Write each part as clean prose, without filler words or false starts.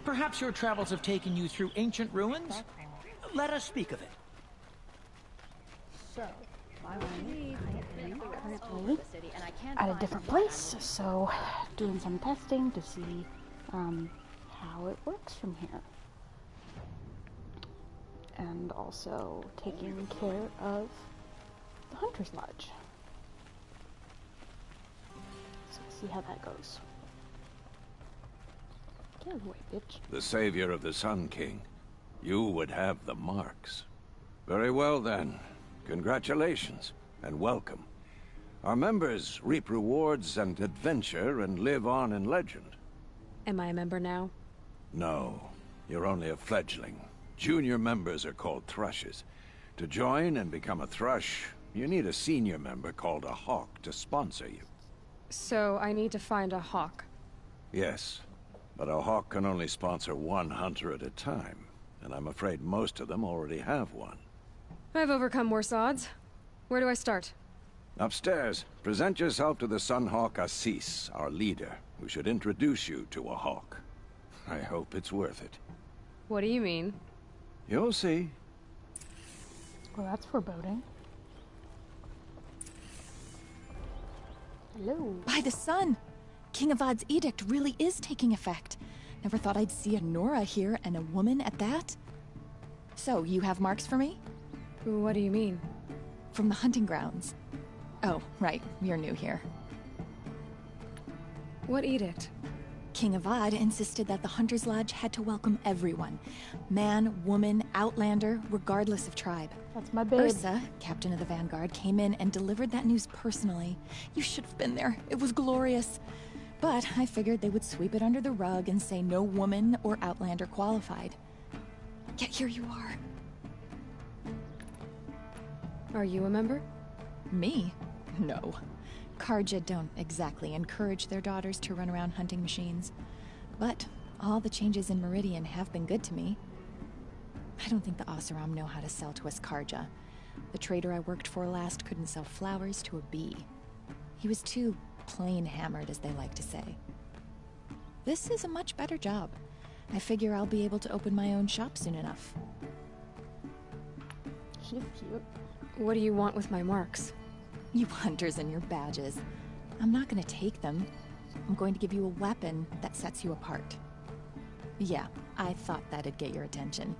Perhaps your travels have taken you through ancient ruins? Let us speak of it. So, I am currently at a different place, so doing some testing to see how it works from here. And also taking care of the Hunter's Lodge. So we'll see how that goes. Get away, bitch. The savior of the Sun King. You would have the marks. Very well then. Congratulations, and welcome. Our members reap rewards and adventure and live on in legend. Am I a member now? No, you're only a fledgling. Junior members are called Thrushes. To join and become a Thrush, you need a senior member called a Hawk to sponsor you. So I need to find a Hawk. Yes, but a Hawk can only sponsor one hunter at a time, and I'm afraid most of them already have one. I've overcome worse odds. Where do I start? Upstairs, present yourself to the Sunhawk Assis, our leader, who should introduce you to a Hawk. I hope it's worth it. What do you mean? You'll see. Well, that's foreboding. Hello. By the sun! King Avad's edict really is taking effect. Never thought I'd see a Nora here, and a woman at that. So, you have marks for me? What do you mean? From the hunting grounds. Oh, right, you're new here. What edict? King Avad insisted that the Hunter's Lodge had to welcome everyone. Man, woman, outlander, regardless of tribe. That's my babe. Ursa, captain of the Vanguard, came in and delivered that news personally. You should have been there. It was glorious. But I figured they would sweep it under the rug and say no woman or outlander qualified. Yet here you are. Are you a member? Me? No. Carja don't exactly encourage their daughters to run around hunting machines. But all the changes in Meridian have been good to me. I don't think the Oseram know how to sell to us Carja. The trader I worked for last couldn't sell flowers to a bee. He was too plain hammered, as they like to say. This is a much better job. I figure I'll be able to open my own shop soon enough. She's cute. What do you want with my marks? You hunters and your badges. I'm not gonna take them. I'm going to give you a weapon that sets you apart. Yeah, I thought that'd get your attention.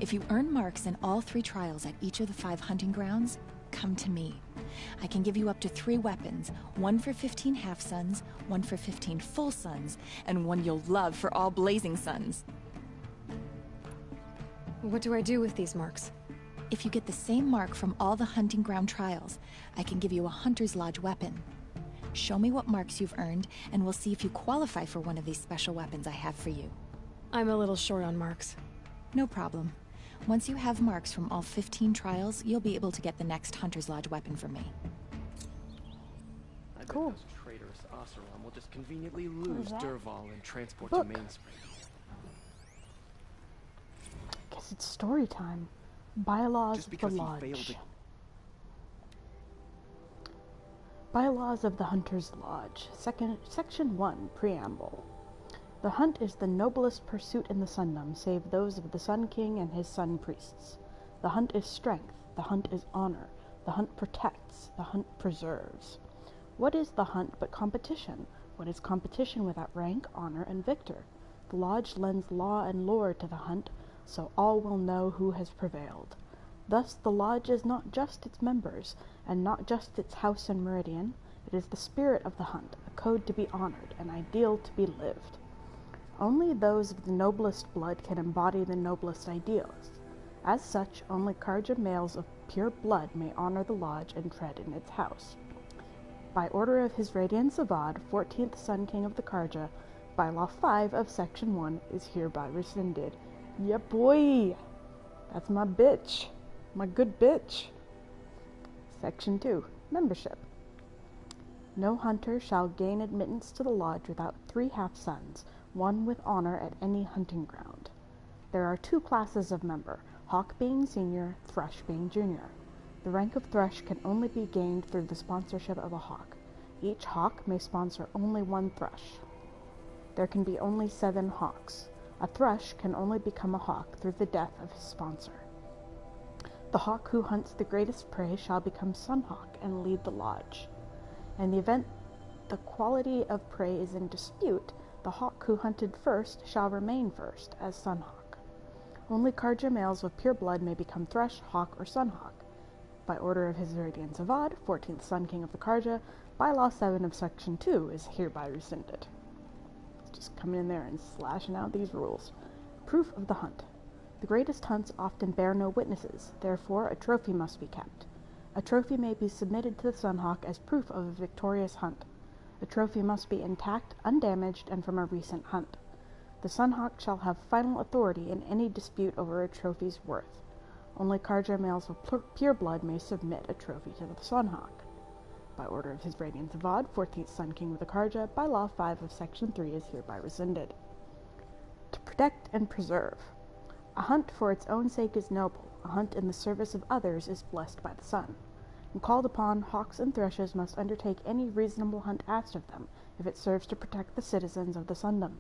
If you earn marks in all 3 trials at each of the 5 hunting grounds, come to me. I can give you up to 3 weapons, 1 for 15 half-suns, 1 for 15 full suns, and 1 you'll love for all blazing suns. What do I do with these marks? If you get the same mark from all the hunting ground trials, I can give you a Hunter's Lodge weapon. Show me what marks you've earned, and we'll see if you qualify for one of these special weapons I have for you. I'm a little short on marks. No problem. Once you have marks from all 15 trials, you'll be able to get the next Hunter's Lodge weapon from me. I bet Cool. those traitorous Oseram will just conveniently lose that? Dervahl and transport Book. to Mainspring. Guess it's story time. Bylaws Just of the because he Lodge. failed to... Bylaws of the Hunter's Lodge. Section 1, Preamble. The hunt is the noblest pursuit in the Sundom, save those of the Sun King and his Sun Priests. The hunt is strength. The hunt is honor. The hunt protects. The hunt preserves. What is the hunt but competition? What is competition without rank, honor, and victor? The Lodge lends law and lore to the hunt, so all will know who has prevailed. Thus the Lodge is not just its members, and not just its house and meridian. It is the spirit of the hunt, a code to be honored, an ideal to be lived. Only those of the noblest blood can embody the noblest ideals. As such, only Carja males of pure blood may honor the Lodge and tread in its house. By order of His Radiance Avad, 14th Sun King of the Carja, Bylaw 5 of Section 1 is hereby rescinded. Yeah, boy! That's my bitch. My good bitch. Section 2. Membership. No hunter shall gain admittance to the Lodge without 3 half-suns, 1 with honor at any hunting ground. There are 2 classes of member, Hawk being senior, Thrush being junior. The rank of Thrush can only be gained through the sponsorship of a Hawk. Each Hawk may sponsor only 1 Thrush. There can be only 7 Hawks. A thrush can only become a hawk through the death of his sponsor. The hawk who hunts the greatest prey shall become Sunhawk and lead the lodge. In the event the quality of prey is in dispute, the hawk who hunted first shall remain first as Sunhawk. Only Carja males of pure blood may become Thrush, Hawk, or Sunhawk. By order of His Radiance Avad, 14th Sun King of the Carja, Bylaw 7 of Section 2 is hereby rescinded. Just coming in there and slashing out these rules. Proof of the hunt. The greatest hunts often bear no witnesses, therefore a trophy must be kept. A trophy may be submitted to the Sunhawk as proof of a victorious hunt. The trophy must be intact, undamaged, and from a recent hunt. The Sunhawk shall have final authority in any dispute over a trophy's worth. Only Carja males of pure blood may submit a trophy to the Sunhawk. By order of His Radiance Avad, 14th Sun King of the Carja, by Law 5 of Section 3 is hereby rescinded. To protect and preserve. A hunt for its own sake is noble. A hunt in the service of others is blessed by the sun. When called upon, hawks and thrushes must undertake any reasonable hunt asked of them, if it serves to protect the citizens of the Sundom.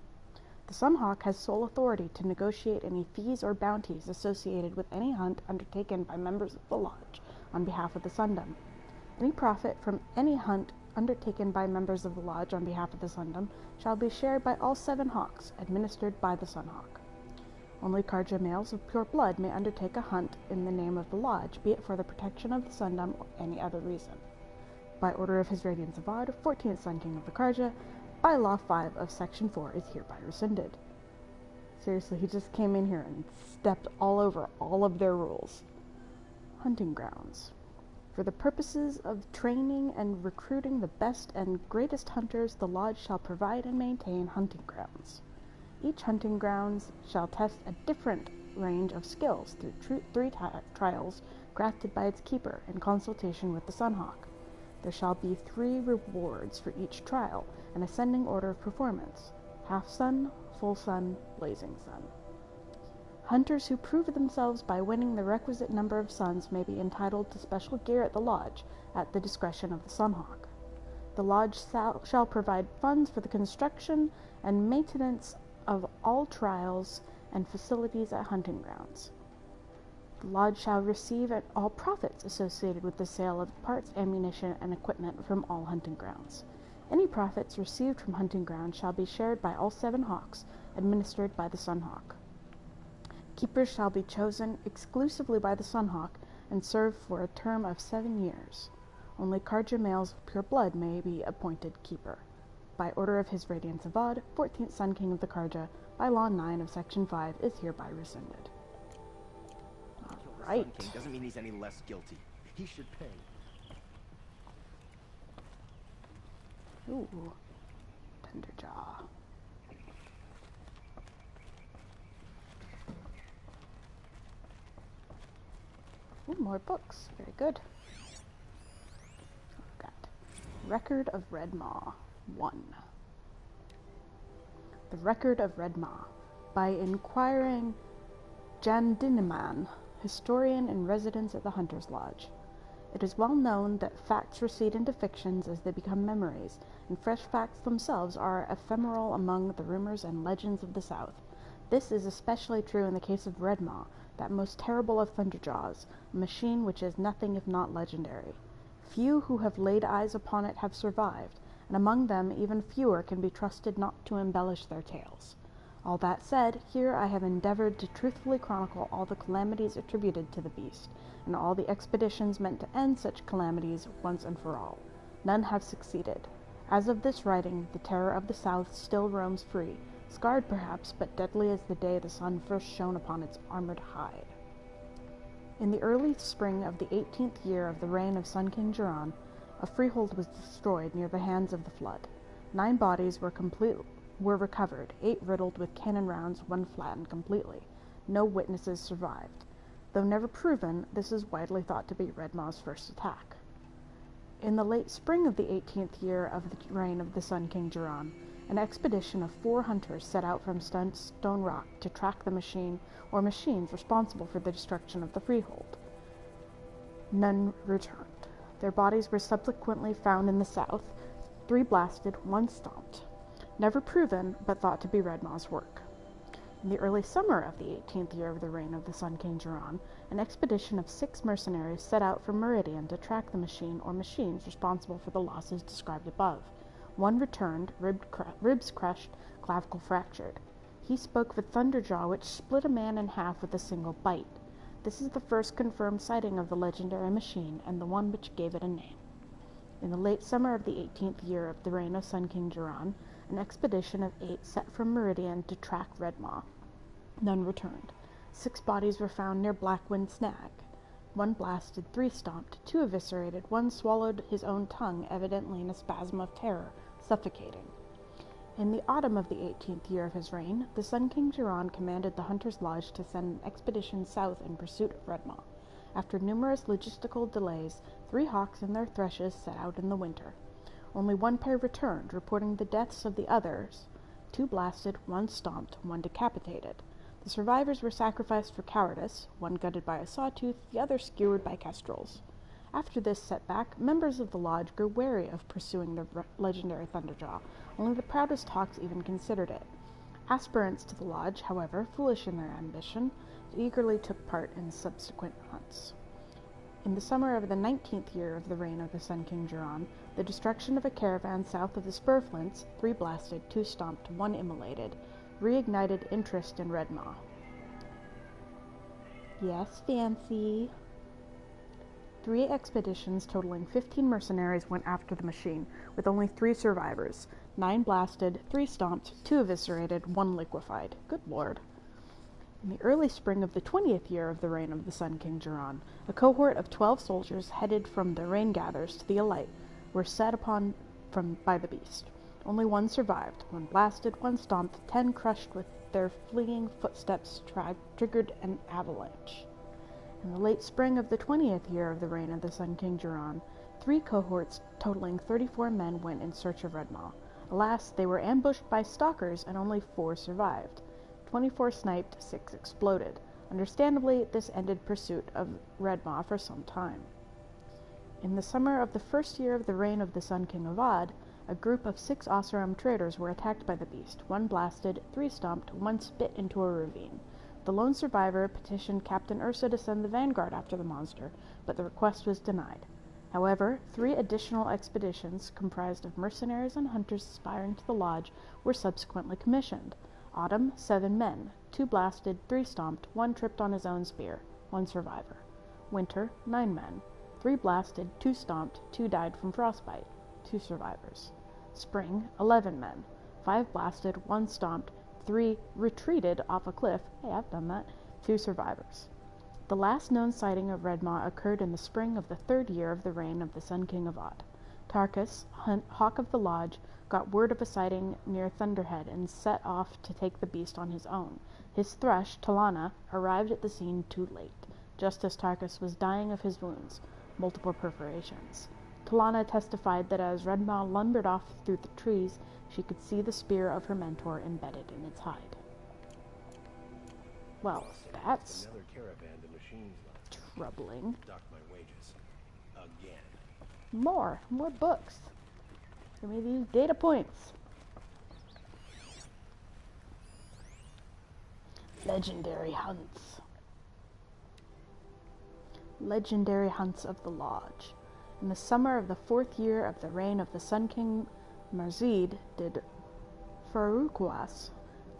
The Sunhawk has sole authority to negotiate any fees or bounties associated with any hunt undertaken by members of the Lodge on behalf of the Sundom. Any profit from any hunt undertaken by members of the Lodge on behalf of the Sundom shall be shared by all 7 hawks, administered by the Sunhawk. Only Carja males of pure blood may undertake a hunt in the name of the Lodge, be it for the protection of the Sundom or any other reason. By order of His Radiance Avad, 14th Sun King of the Carja, by Law 5 of Section 4 is hereby rescinded. Seriously, he just came in here and stepped all over all of their rules. Hunting grounds. For the purposes of training and recruiting the best and greatest hunters, the Lodge shall provide and maintain hunting grounds. Each hunting grounds shall test a different range of skills through 3 trials crafted by its keeper in consultation with the Sunhawk. There shall be 3 rewards for each trial, an ascending order of performance: half sun, full sun, blazing sun. Hunters who prove themselves by winning the requisite number of suns may be entitled to special gear at the Lodge, at the discretion of the Sunhawk. The Lodge shall provide funds for the construction and maintenance of all trials and facilities at hunting grounds. The Lodge shall receive all profits associated with the sale of parts, ammunition, and equipment from all hunting grounds. Any profits received from hunting grounds shall be shared by all 7 hawks, administered by the Sunhawk. Keepers shall be chosen exclusively by the Sunhawk and serve for a term of 7 years. Only Carja males of pure blood may be appointed keeper. By order of His Radiance Avad, 14th Sun King of the Carja, by Law 9 of Section 5 is hereby rescinded. Alright. Sun King doesn't mean he's any less guilty. He should pay. Ooh. Tenderjaw. Ooh, more books. Very good. We've got Record of Red Maw 1. The Record of Red Maw, by inquiring Jandiniman, historian in residence at the Hunter's Lodge. It is well known that facts recede into fictions as they become memories, and fresh facts themselves are ephemeral among the rumors and legends of the South. This is especially true in the case of Red Maw, that most terrible of Thunderjaws, a machine which is nothing if not legendary. Few who have laid eyes upon it have survived, and among them even fewer can be trusted not to embellish their tales. All that said, here I have endeavored to truthfully chronicle all the calamities attributed to the beast, and all the expeditions meant to end such calamities once and for all. None have succeeded. As of this writing, the terror of the South still roams free, scarred perhaps, but deadly as the day the sun first shone upon its armored hide. In the early spring of the 18th year of the reign of Sun King Jiran, a freehold was destroyed near the hands of the flood. 9 bodies were recovered, 8 riddled with cannon rounds, 1 flattened completely. No witnesses survived. Though never proven, this is widely thought to be Red Maw's first attack. In the late spring of the 18th year of the reign of the Sun King Jiran, an expedition of 4 hunters set out from Stone Rock to track the machine or machines responsible for the destruction of the freehold. None returned. Their bodies were subsequently found in the south, 3 blasted, 1 stomped. Never proven, but thought to be Red Maw's work. In the early summer of the 18th year of the reign of the Sun King Jiran, an expedition of 6 mercenaries set out from Meridian to track the machine or machines responsible for the losses described above. One returned, ribs crushed, clavicle fractured. He spoke with Thunderjaw, which split a man in half with a single bite. This is the first confirmed sighting of the legendary machine, and the one which gave it a name. In the late summer of the 18th year of the reign of Sun King Jiran, an expedition of 8 set from Meridian to track Red Maw. None returned. 6 bodies were found near Blackwind Snag. 1 blasted, 3 stomped, 2 eviscerated, 1 swallowed his own tongue, evidently in a spasm of terror, suffocating. In the autumn of the 18th year of his reign, the Sun King Jiran commanded the Hunter's Lodge to send an expedition south in pursuit of Red Maw. After numerous logistical delays, 3 hawks and their thrushes set out in the winter. Only 1 pair returned, reporting the deaths of the others. 2 blasted, 1 stomped, 1 decapitated. The survivors were sacrificed for cowardice, 1 gutted by a sawtooth, the other skewered by kestrels. After this setback, members of the lodge grew wary of pursuing the legendary Thunderjaw. Only the proudest hawks even considered it. Aspirants to the lodge, however, foolish in their ambition, eagerly took part in subsequent hunts. In the summer of the 19th year of the reign of the Sun King Jiran, the destruction of a caravan south of the Spurflints, 3 blasted, 2 stomped, 1 immolated, reignited interest in Red Maw. Yes, Fancy. 3 expeditions totaling 15 mercenaries went after the machine, with only 3 survivors. 9 blasted, 3 stomped, 2 eviscerated, 1 liquefied. Good lord. In the early spring of the 20th year of the reign of the Sun King Jiran, a cohort of 12 soldiers headed from the Rain Gatherers to the Elite were set upon by the beast. Only 1 survived. 1 blasted, 1 stomped, 10 crushed with their fleeing footsteps triggered an avalanche. In the late spring of the 20th year of the reign of the Sun King Jiran, 3 cohorts totaling 34 men went in search of Red Maw. Alas, they were ambushed by stalkers and only 4 survived. 24 sniped, 6 exploded. Understandably, this ended pursuit of Red Maw for some time. In the summer of the first year of the reign of the Sun King Avad, a group of 6 Oseram traders were attacked by the beast. 1 blasted, 3 stomped, 1 spit into a ravine. The lone survivor petitioned Captain Ursa to send the vanguard after the monster, but the request was denied. However, 3 additional expeditions, comprised of mercenaries and hunters aspiring to the lodge, were subsequently commissioned. Autumn, 7 men, 2 blasted, 3 stomped, 1 tripped on his own spear, 1 survivor. Winter, 9 men, 3 blasted, 2 stomped, 2 died from frostbite, 2 survivors. Spring, 11 men, 5 blasted, 1 stomped, 3 retreated off a cliff, hey, I've done that, 2 survivors. The last known sighting of Red Maw occurred in the spring of the 3rd year of the reign of the Sun King Avad. Tarkus, Hawk of the Lodge, got word of a sighting near Thunderhead and set off to take the beast on his own. His thrush, Talana, arrived at the scene too late, just as Tarkus was dying of his wounds, multiple perforations. Talana testified that as Red Maw lumbered off through the trees, she could see the spear of her mentor embedded in its hide. Well, that's troubling. More books. Give me these data points. Legendary hunts. Legendary hunts of the Lodge. In the summer of the 4th year of the reign of the Sun King Marzid did Faruquas,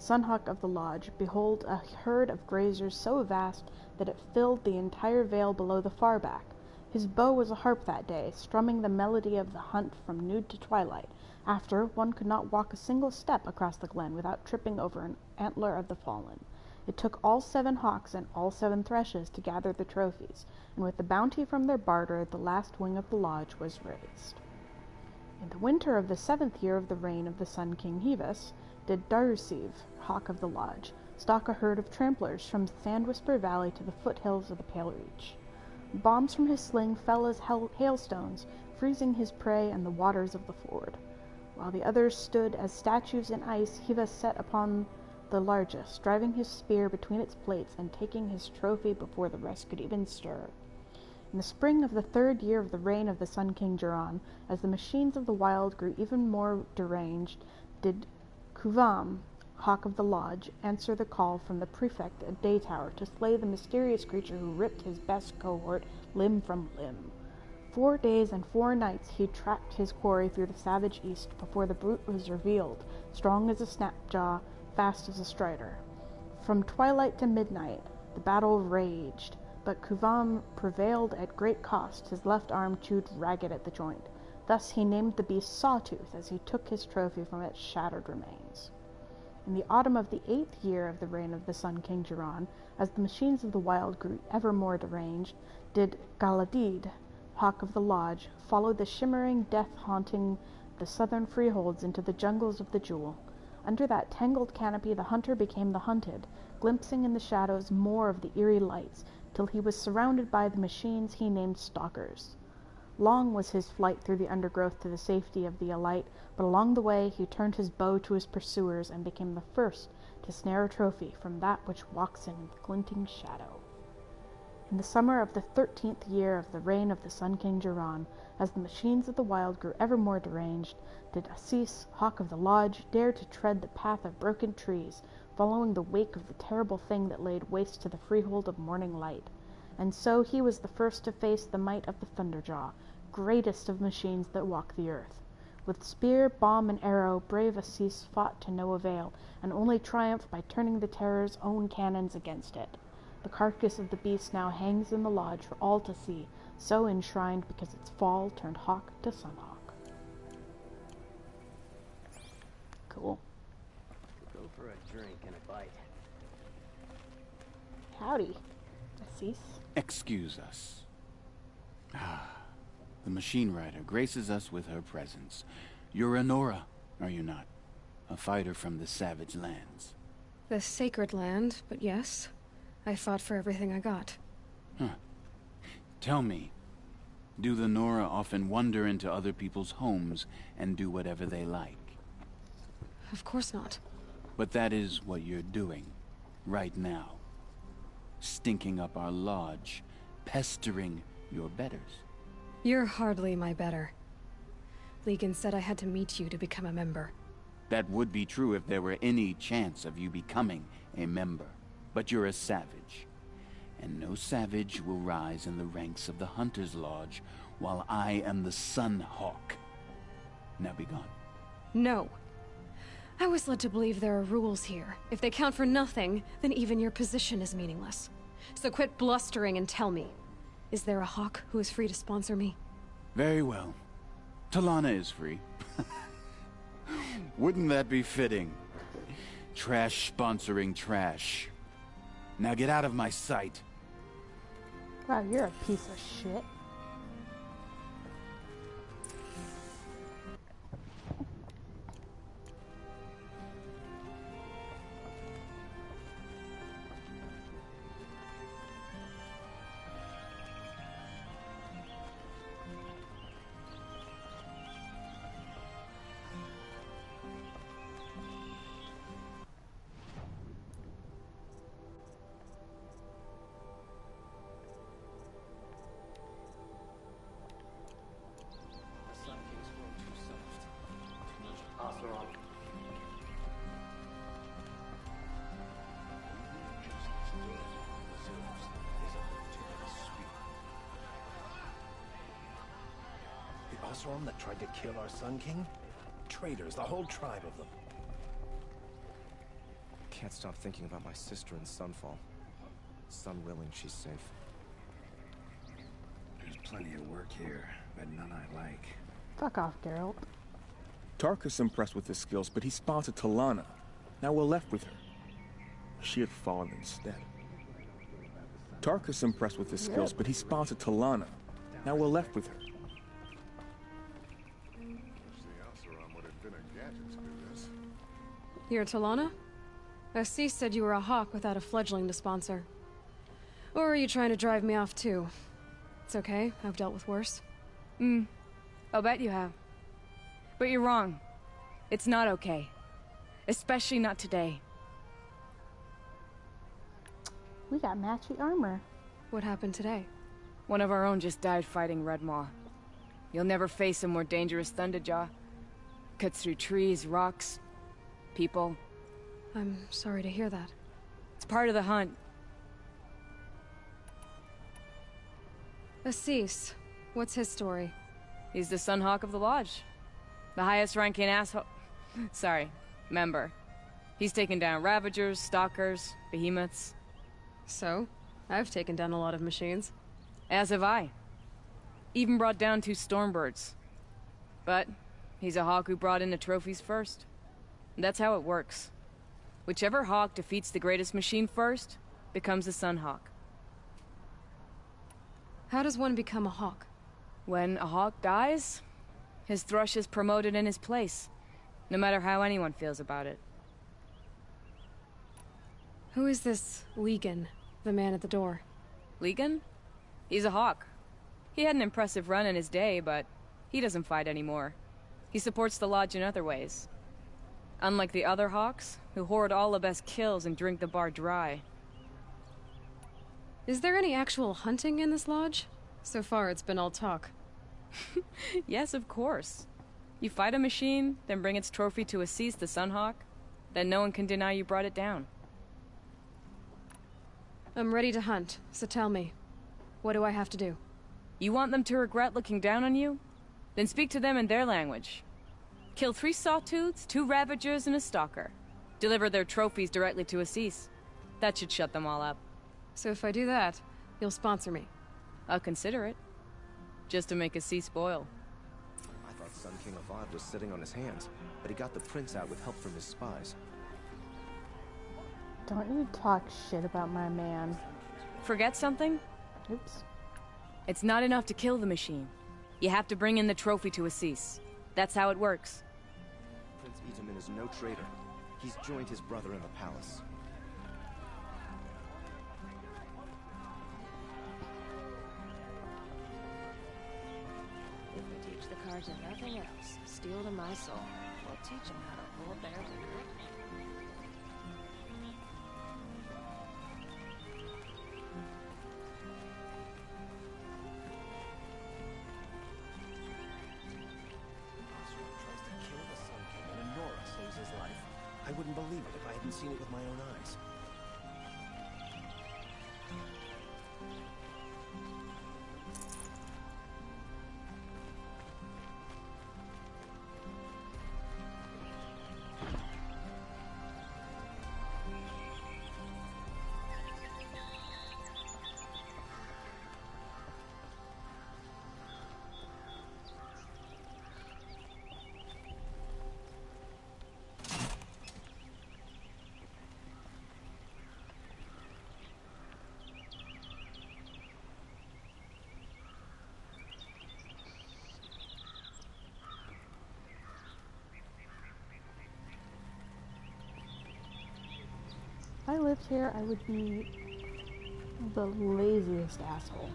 Sunhawk of the Lodge, behold a herd of grazers so vast that it filled the entire vale below the far back. His bow was a harp that day, strumming the melody of the hunt from noon to twilight. After, one could not walk a single step across the glen without tripping over an antler of the fallen. It took all 7 hawks and all 7 thrushes to gather the trophies, and with the bounty from their barter, the last wing of the lodge was raised. In the winter of the 7th year of the reign of the Sun King Hivas, did Darusiv, Hawk of the Lodge, stalk a herd of tramplers from Sandwhisper Valley to the foothills of the Pale Reach. Bombs from his sling fell as hailstones, freezing his prey and the waters of the ford. While the others stood as statues in ice, Hivas set upon the largest, driving his spear between its plates and taking his trophy before the rest could even stir. In the spring of the 3rd year of the reign of the Sun King Jiran, as the machines of the wild grew even more deranged, did Kuvam, Hawk of the Lodge, answer the call from the prefect at Daytower to slay the mysterious creature who ripped his best cohort limb from limb. 4 days and 4 nights he tracked his quarry through the savage east before the brute was revealed, strong as a snapjaw, fast as a strider. From twilight to midnight, the battle raged, but Kuvam prevailed at great cost, his left arm chewed ragged at the joint. Thus he named the beast Sawtooth as he took his trophy from its shattered remains. In the autumn of the 8th year of the reign of the Sun King Jiran, as the machines of the wild grew ever more deranged, did Galadid, Hawk of the Lodge, follow the shimmering death haunting the southern freeholds into the jungles of the Jewel. Under that tangled canopy the hunter became the hunted, glimpsing in the shadows more of the eerie lights, till he was surrounded by the machines he named stalkers. Long was his flight through the undergrowth to the safety of the Elite, but along the way he turned his bow to his pursuers and became the first to snare a trophy from that which walks in glinting shadow. In the summer of the 13th year of the reign of the Sun King Jiran, as the machines of the wild grew ever more deranged, did Assis, Hawk of the Lodge, dare to tread the path of broken trees, following the wake of the terrible thing that laid waste to the freehold of Morning Light. And so he was the first to face the might of the Thunderjaw, greatest of machines that walk the earth. With spear, bomb, and arrow, brave Assis fought to no avail, and only triumphed by turning the Terror's own cannons against it. The carcass of the beast now hangs in the lodge for all to see, so enshrined because its fall turned hawk to sunhawk. Cool. Go for a drink and a bite. Howdy, Assis. Excuse us. The machine rider graces us with her presence. You're a Nora, are you not? A fighter from the savage lands. The sacred land, but yes. I fought for everything I got. Huh. Tell me, do the Nora often wander into other people's homes and do whatever they like? Of course not. But that is what you're doing, right now. Stinking up our lodge, pestering your betters. You're hardly my better. Legan said I had to meet you to become a member. That would be true if there were any chance of you becoming a member. But you're a savage. And no savage will rise in the ranks of the Hunter's Lodge while I am the Sun Hawk. Now be gone. No. I was led to believe there are rules here. If they count for nothing, then even your position is meaningless. So quit blustering and tell me. Is there a Hawk who is free to sponsor me? Very well. Talana is free. Wouldn't that be fitting? Trash sponsoring trash. Now get out of my sight. Wow, you're a piece of shit. Oseram that tried to kill our Sun King? Traitors, the whole tribe of them. Can't stop thinking about my sister in Sunfall. Sun willing, she's safe. There's plenty of work here, but none I like. Fuck off, Geralt. Tarkus impressed with his skills, but he sponsored Talana. Now we're left with her. She had fallen instead. Tarkus impressed with his skills, but he sponsored Talana. Now we're left with her. You're Talana? Assis said you were a hawk without a fledgling to sponsor. Or are you trying to drive me off too? It's okay, I've dealt with worse. I'll bet you have. But you're wrong. It's not okay. Especially not today. We got matchy armor. What happened today? One of our own just died fighting Red Maw. You'll never face a more dangerous Thunderjaw. Cuts through trees, rocks, people. I'm sorry to hear that. It's part of the hunt. Assis, what's his story? He's the Sunhawk of the Lodge. The highest ranking asshole... Sorry, member. He's taken down Ravagers, Stalkers, Behemoths. So? I've taken down a lot of machines. As have I. Even brought down 2 Stormbirds. But he's a Hawk who brought in the trophies first. That's how it works. Whichever Hawk defeats the greatest machine first, becomes a Sunhawk. How does one become a Hawk? When a Hawk dies, his Thrush is promoted in his place, no matter how anyone feels about it. Who is this Legan, the man at the door? Legan? He's a Hawk. He had an impressive run in his day, but he doesn't fight anymore. He supports the Lodge in other ways. Unlike the other Hawks, who hoard all the best kills and drink the bar dry. Is there any actual hunting in this lodge? So far, it's been all talk. Yes, of course. You fight a machine, then bring its trophy to Assis the Sunhawk, then no one can deny you brought it down. I'm ready to hunt, so tell me, what do I have to do? You want them to regret looking down on you? Then speak to them in their language. Kill 3 Sawtooths, 2 Ravagers, and a Stalker. Deliver their trophies directly to Assis. That should shut them all up. So if I do that, you'll sponsor me? I'll consider it. Just to make Assis boil. I thought Sun King Avad was sitting on his hands, but he got the prince out with help from his spies. Don't you talk shit about my man. Forget something? Oops. It's not enough to kill the machine. You have to bring in the trophy to Assis. That's how it works. Prince Itamen is no traitor. He's joined his brother in the palace. If they teach the cards and nothing else, steal to my soul. We'll teach them how to hold their liquor. I wouldn't believe it if I hadn't seen it with my own eyes. If I lived here, I would be the laziest asshole.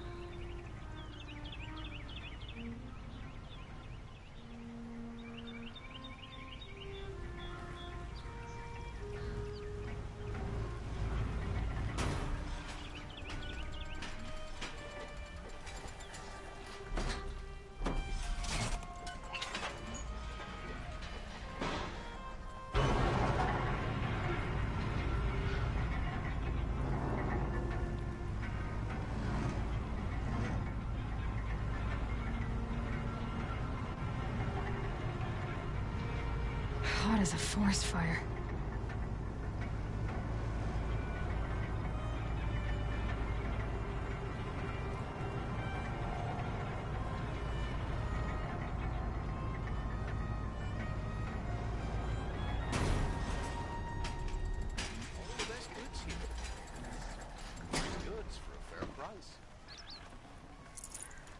Hot as a forest fire.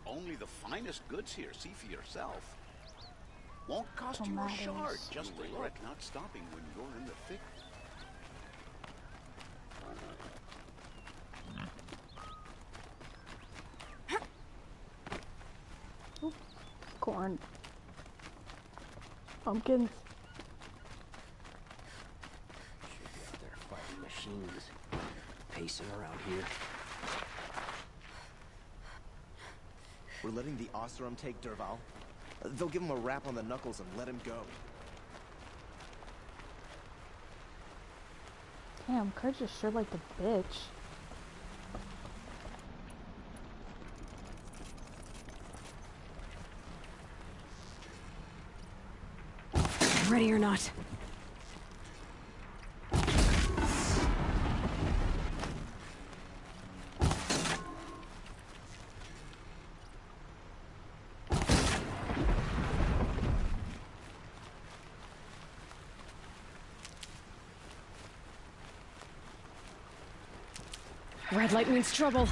Only the finest goods here. See for yourself. Won't cost you a shard. Just regret not stopping when you're in the thick. Ooh, corn. Pumpkins. Should be out there fighting machines. Pacing around here. We're letting the Oseram take Dervahl. They'll give him a rap on the knuckles and let him go. Damn, Kurt just sure like a bitch. Ready or not. Red light means trouble.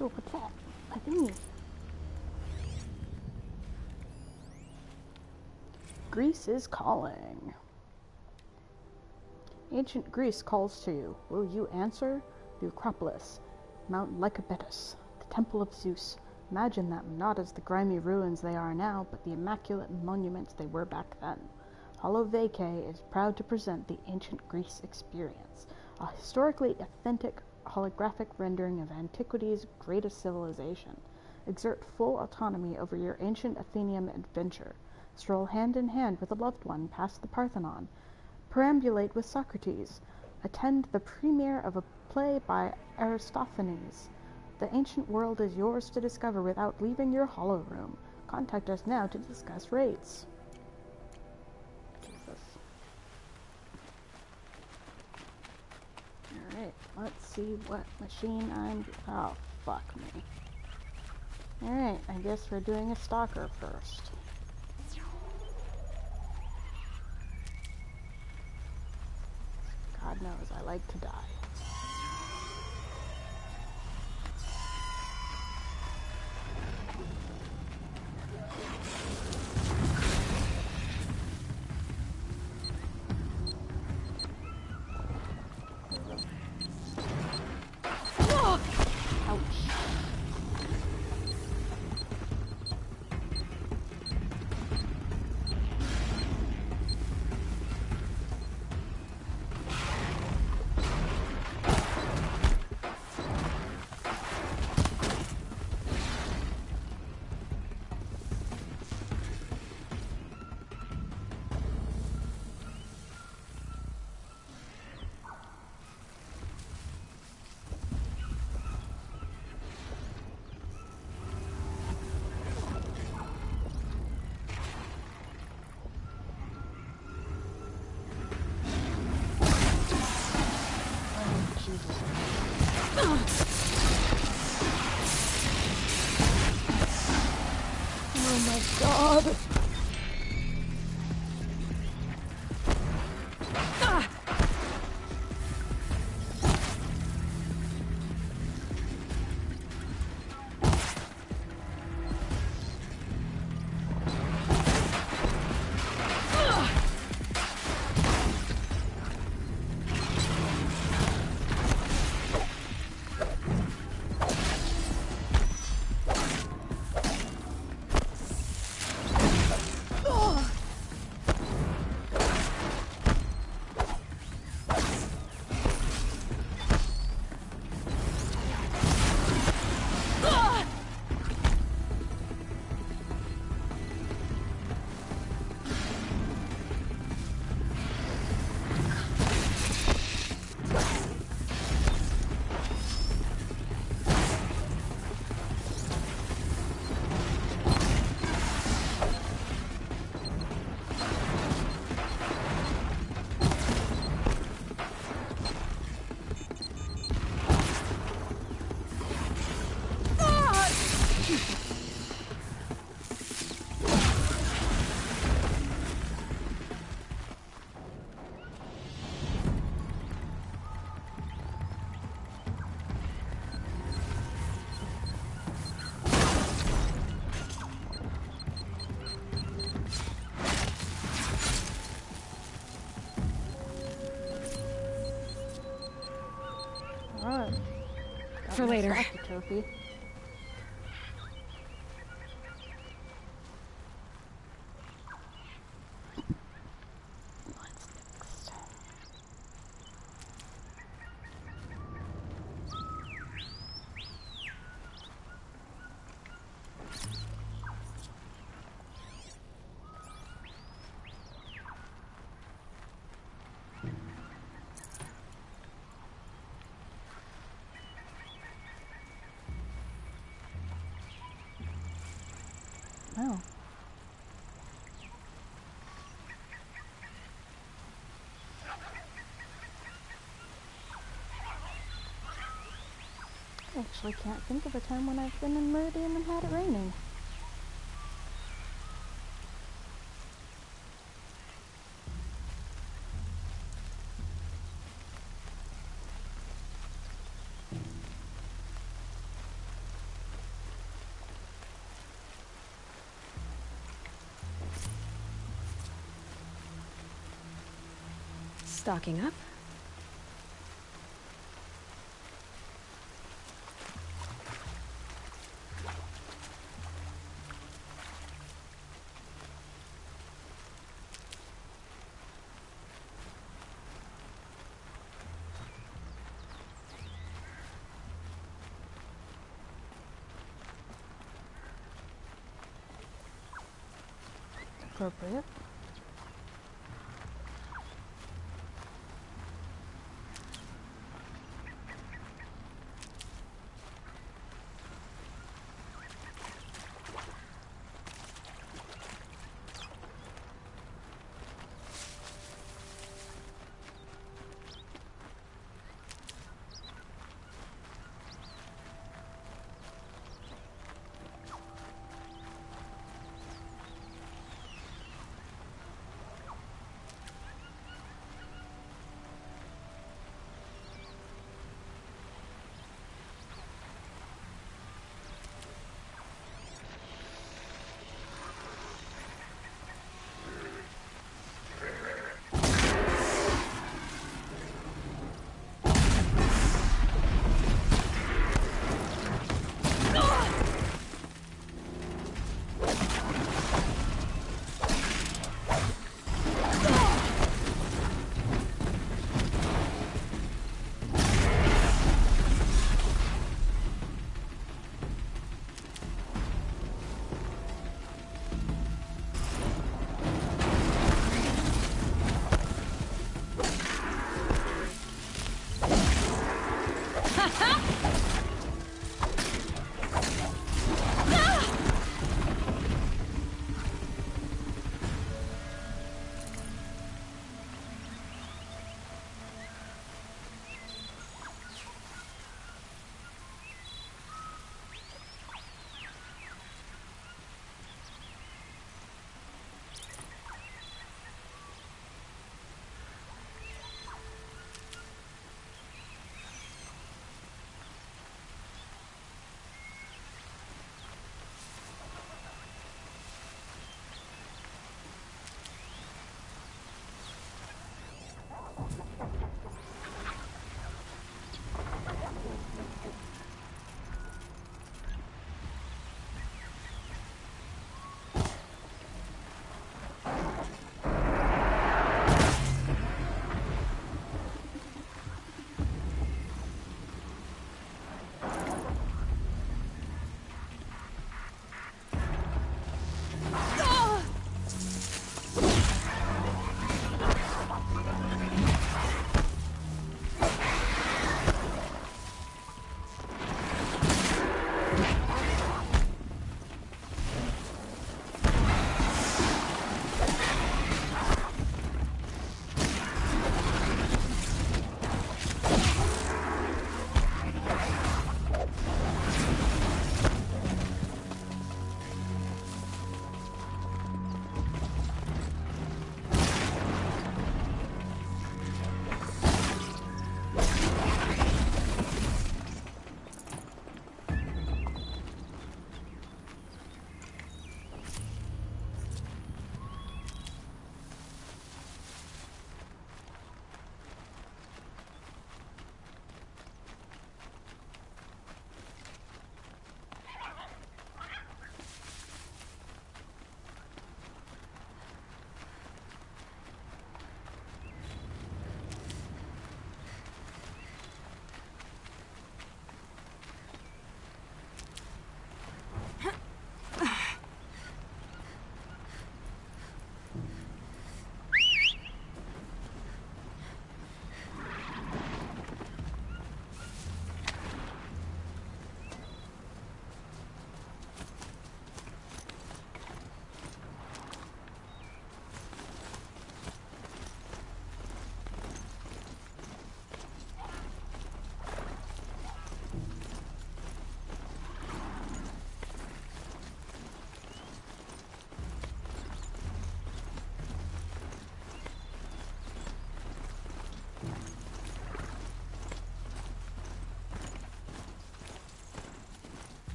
Oh, what's that? A thingy. Greece is calling. Ancient Greece calls to you. Will you answer? The Acropolis, Mount Lycabettus, the Temple of Zeus. Imagine them, not as the grimy ruins they are now, but the immaculate monuments they were back then. Hollow Vacay is proud to present the Ancient Greece experience, a historically authentic holographic rendering of antiquity's greatest civilization. Exert full autonomy over your ancient Athenian adventure. Stroll hand in hand with a loved one past the Parthenon. Perambulate with Socrates. Attend the premiere of a play by Aristophanes. The ancient world is yours to discover without leaving your hollow room. Contact us now to discuss rates. Jesus. Alright, let's see what machine I'm... Oh, fuck me. Alright, I guess we're doing a stalker first. God knows I like to die. Oh my god! For later. Trophy. What's next? Oh. I actually can't think of a time when I've been in Meridian and had it raining. Stocking up. Appropriate.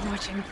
watching.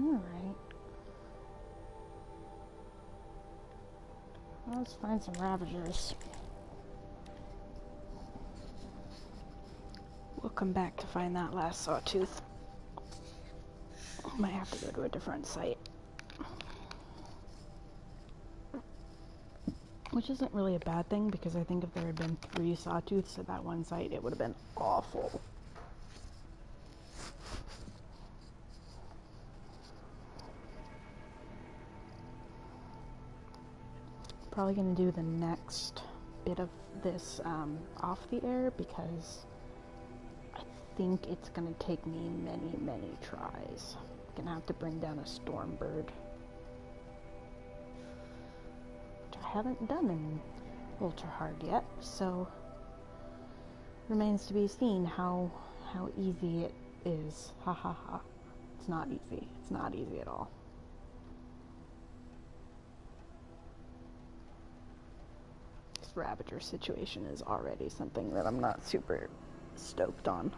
Alright. Let's find some Ravagers. We'll come back to find that last Sawtooth. Might have to go to a different site. Which isn't really a bad thing, because I think if there had been 3 Sawtooths at that one site, it would have been awful. Probably going to do the next bit of this off the air, because I think it's going to take me many tries. I'm going to have to bring down a Stormbird, which I haven't done in Ultra Hard yet, so remains to be seen how easy it is. Ha ha ha. It's not easy. It's not easy at all. This Ravager situation is already something that I'm not super stoked on.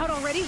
Already?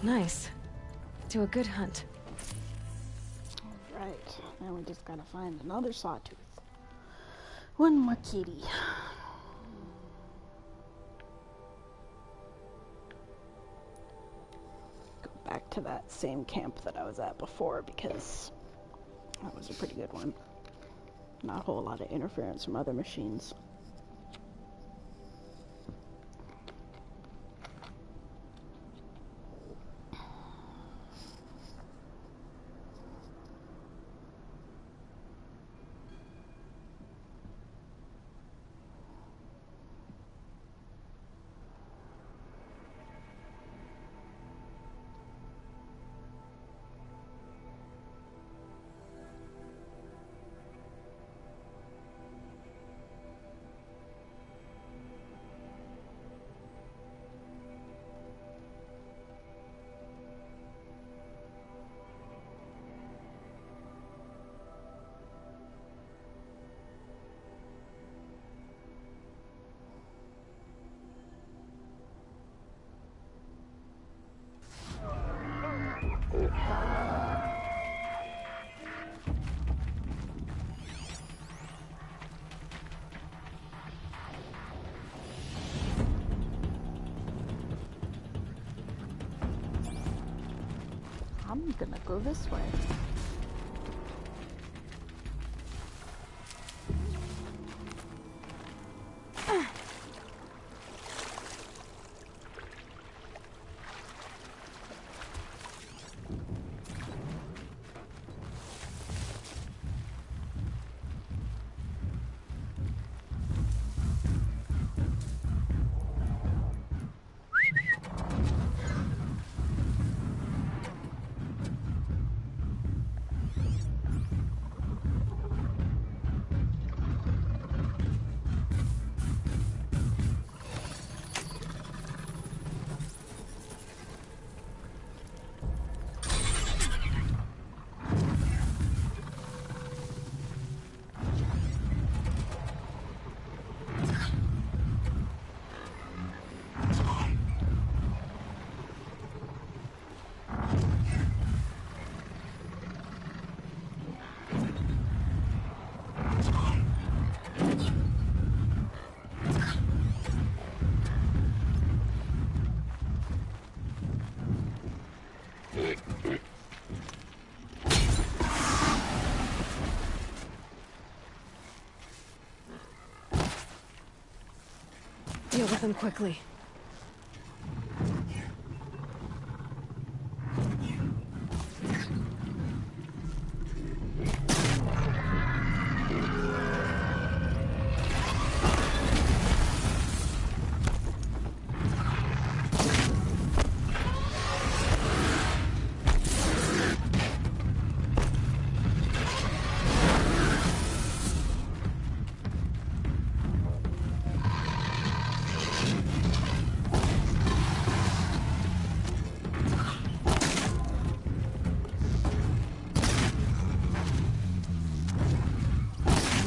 Nice. To a good hunt. Alright, now we just gotta find another sawtooth. One more kitty. Go back to that same camp that I was at before because that was a pretty good one. Not a whole lot of interference from other machines. I'm gonna go this way. Deal with them quickly.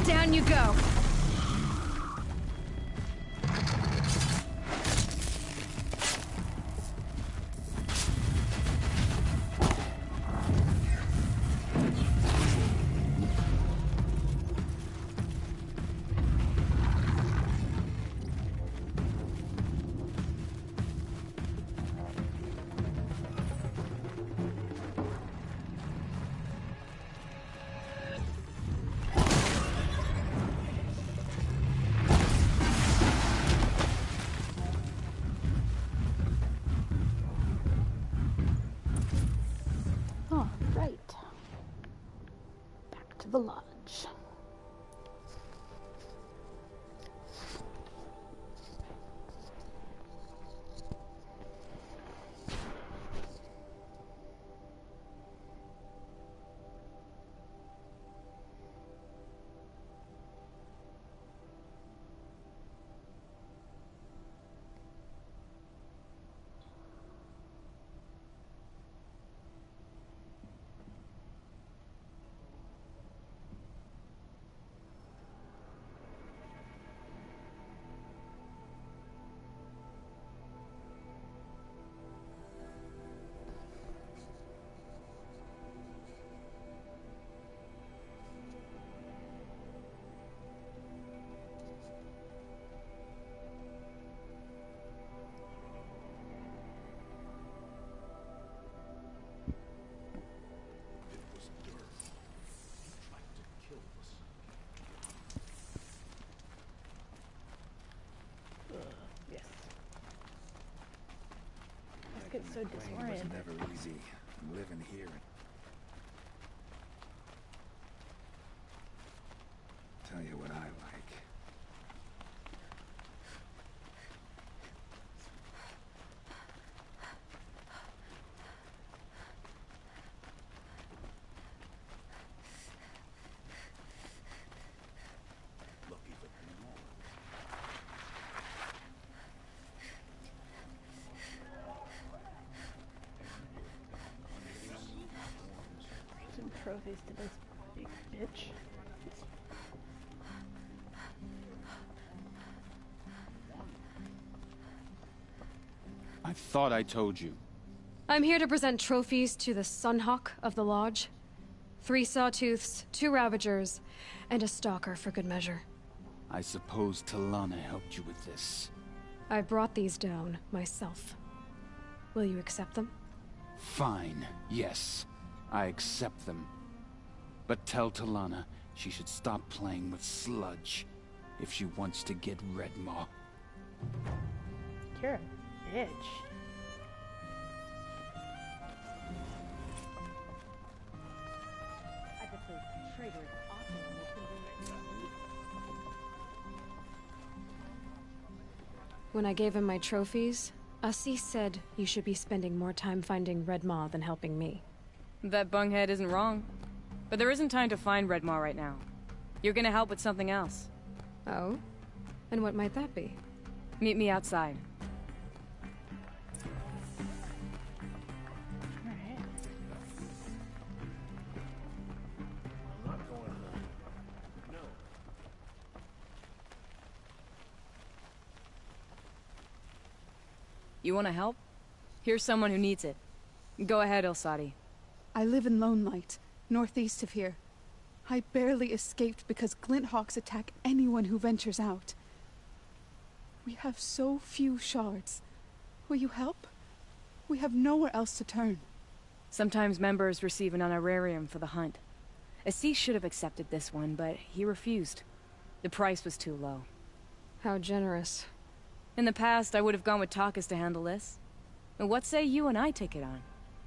Down you go. The lodge. so It was disoriented. never easy. I'm living here. Tell you what I like. Some trophies to this big bitch. I thought I told you. I'm here to present trophies to the Sunhawk of the Lodge. 3 Sawtooths, 2 Ravagers, and a Stalker for good measure. I suppose Talana helped you with this. I brought these down myself. Will you accept them? Fine, yes. I accept them. But tell Talana she should stop playing with sludge if she wants to get Redmaw. You're a bitch. I bet those traitors often will convey. When I gave him my trophies, Assis said you should be spending more time finding Redmaw than helping me. That bunghead isn't wrong. But there isn't time to find Redmaw right now. You're gonna help with something else. Oh? And what might that be? Meet me outside. Alright. I'm not going home. No. You wanna help? Here's someone who needs it. Go ahead, Elsadi. I live in Lone Light, northeast of here. I barely escaped because Glinthawks attack anyone who ventures out. We have so few shards. Will you help? We have nowhere else to turn. Sometimes members receive an honorarium for the hunt. Assis should have accepted this one, but he refused. The price was too low. How generous. In the past, I would have gone with Takas to handle this. But what say you and I take it on?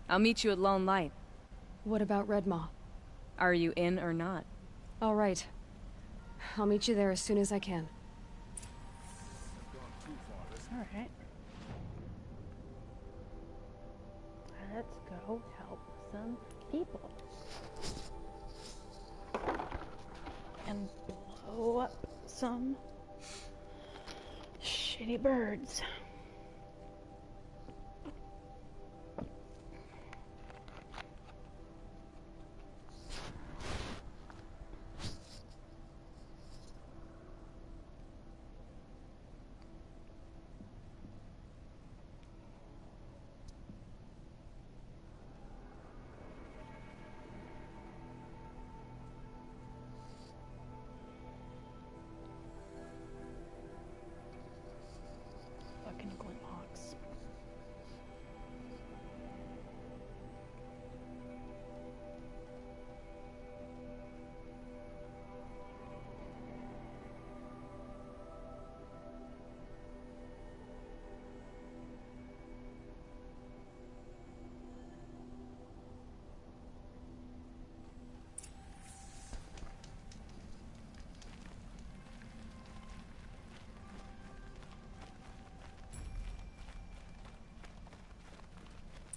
I'll meet you at Lone Light. What about Redmaw? Are you in or not? All right. I'll meet you there as soon as I can. Alright. Let's go help some people. And blow up some shitty birds. Fucking Glinthawks.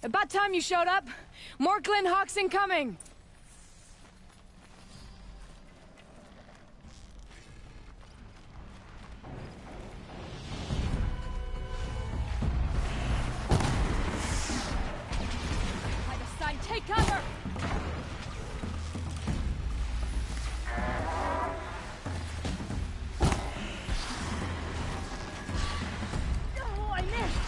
About time you showed up! More Glinthawks incoming! By the sun, take cover! Oh, I missed!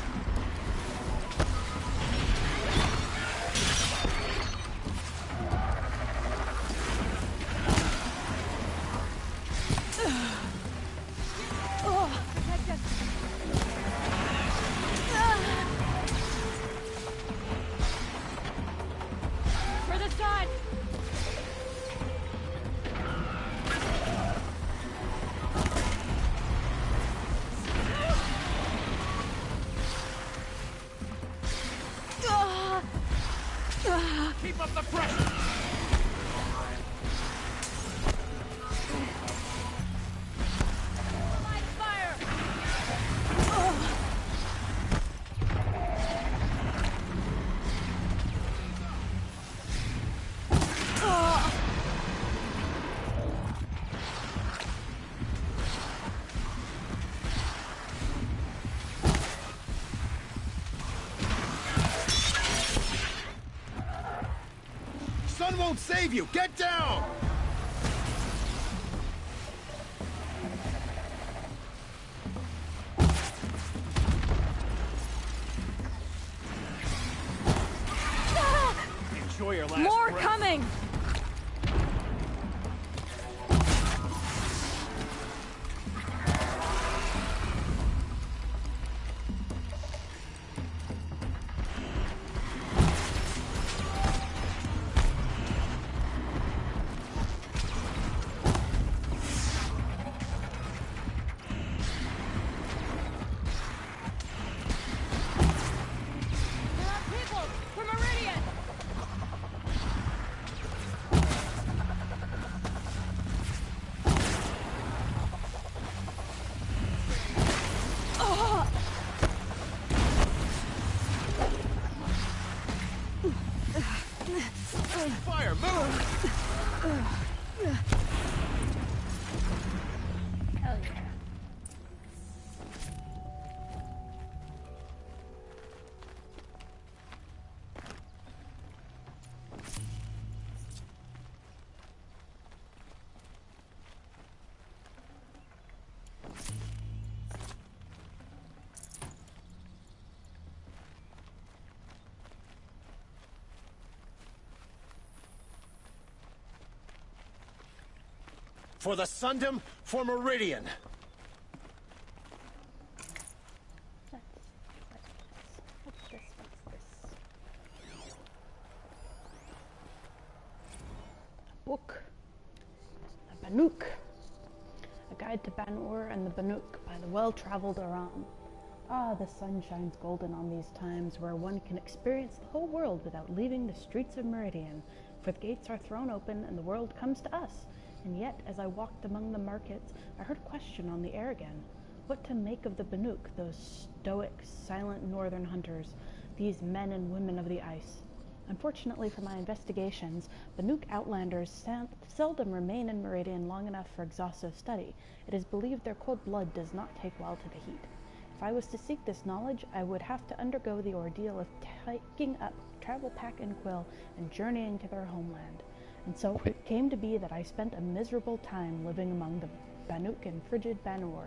won't save you! Get down! Enjoy your last More breath. coming! Fire, move! Hell yeah. For the Sundom, for Meridian. What's this? A book. A Banuk. A guide to Banur and the Banuk by the well-traveled Aram. Ah, the sun shines golden on these times where one can experience the whole world without leaving the streets of Meridian, for the gates are thrown open and the world comes to us. And yet, as I walked among the markets, I heard a question on the air again. What to make of the Banuk, those stoic, silent northern hunters, these men and women of the ice? Unfortunately for my investigations, Banuk outlanders seldom remain in Meridian long enough for exhaustive study. It is believed their cold blood does not take well to the heat. If I was to seek this knowledge, I would have to undergo the ordeal of taking up travel pack and quill and journeying to their homeland. And so it came to be that I spent a miserable time living among the Banuk in frigid Banur.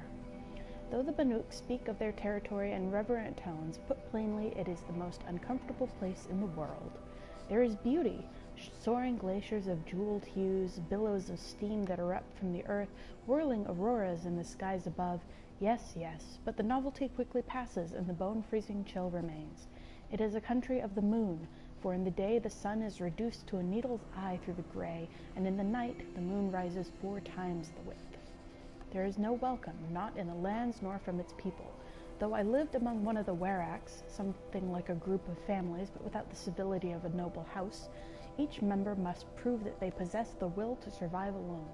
Though the Banuk speak of their territory in reverent tones, put plainly, it is the most uncomfortable place in the world. There is beauty, soaring glaciers of jeweled hues, billows of steam that erupt from the earth, whirling auroras in the skies above. Yes, but the novelty quickly passes and the bone-freezing chill remains. It is a country of the moon, for in the day the sun is reduced to a needle's eye through the gray, and in the night the moon rises 4 times the width. There is no welcome, not in the lands nor from its people. Though I lived among one of the Weraks, something like a group of families, but without the civility of a noble house, each member must prove that they possess the will to survive alone.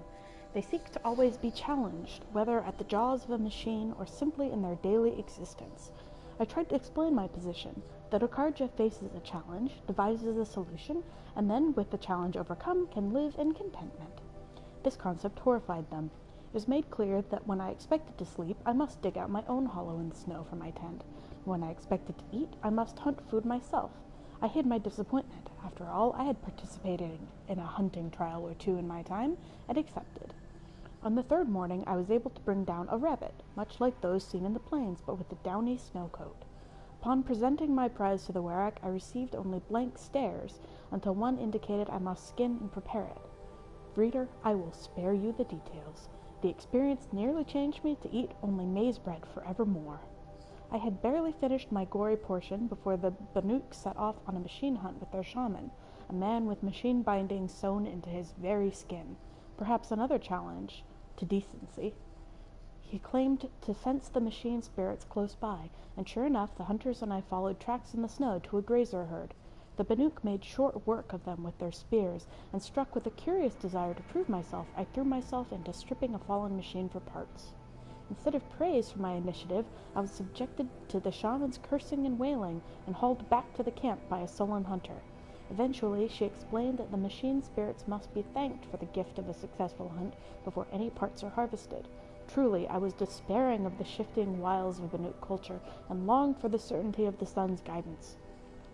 They seek to always be challenged, whether at the jaws of a machine or simply in their daily existence. I tried to explain my position, that Okarja faces a challenge, devises a solution, and then, with the challenge overcome, can live in contentment. This concept horrified them. It was made clear that when I expected to sleep, I must dig out my own hollow in the snow for my tent. When I expected to eat, I must hunt food myself. I hid my disappointment. After all, I had participated in a hunting trial or 2 in my time, and accepted. On the 3rd morning, I was able to bring down a rabbit, much like those seen in the plains, but with a downy snow coat. Upon presenting my prize to the Werak, I received only blank stares, until one indicated I must skin and prepare it. Reader, I will spare you the details. The experience nearly changed me to eat only maize bread forevermore. I had barely finished my gory portion before the Banuk set off on a machine hunt with their shaman, a man with machine bindings sewn into his very skin. Perhaps another challenge to decency. He claimed to sense the machine spirits close by, and sure enough, the hunters and I followed tracks in the snow to a grazer herd. The Banuk made short work of them with their spears, and struck with a curious desire to prove myself, I threw myself into stripping a fallen machine for parts. Instead of praise for my initiative, I was subjected to the shaman's cursing and wailing, and hauled back to the camp by a sullen hunter. Eventually, she explained that the machine spirits must be thanked for the gift of a successful hunt before any parts are harvested. Truly, I was despairing of the shifting wiles of Banuk culture, and longed for the certainty of the sun's guidance.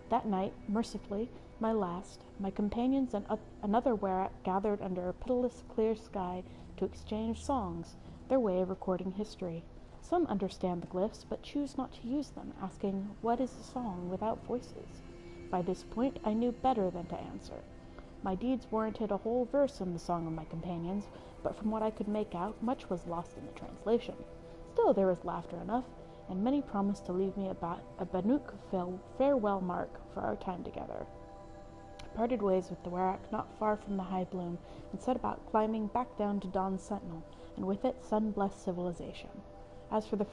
That night, mercifully, my last, my companions and another Werak gathered under a pitiless clear sky to exchange songs, their way of recording history. Some understand the glyphs, but choose not to use them, asking, "What is a song without voices?" By this point, I knew better than to answer. My deeds warranted a whole verse in the song of my companions, but from what I could make out, much was lost in the translation. Still, there was laughter enough, and many promised to leave me a Banuk farewell mark for our time together. I parted ways with the Werak not far from the High Bloom, and set about climbing back down to Dawn's Sentinel, and with it sun-blessed civilization. As for the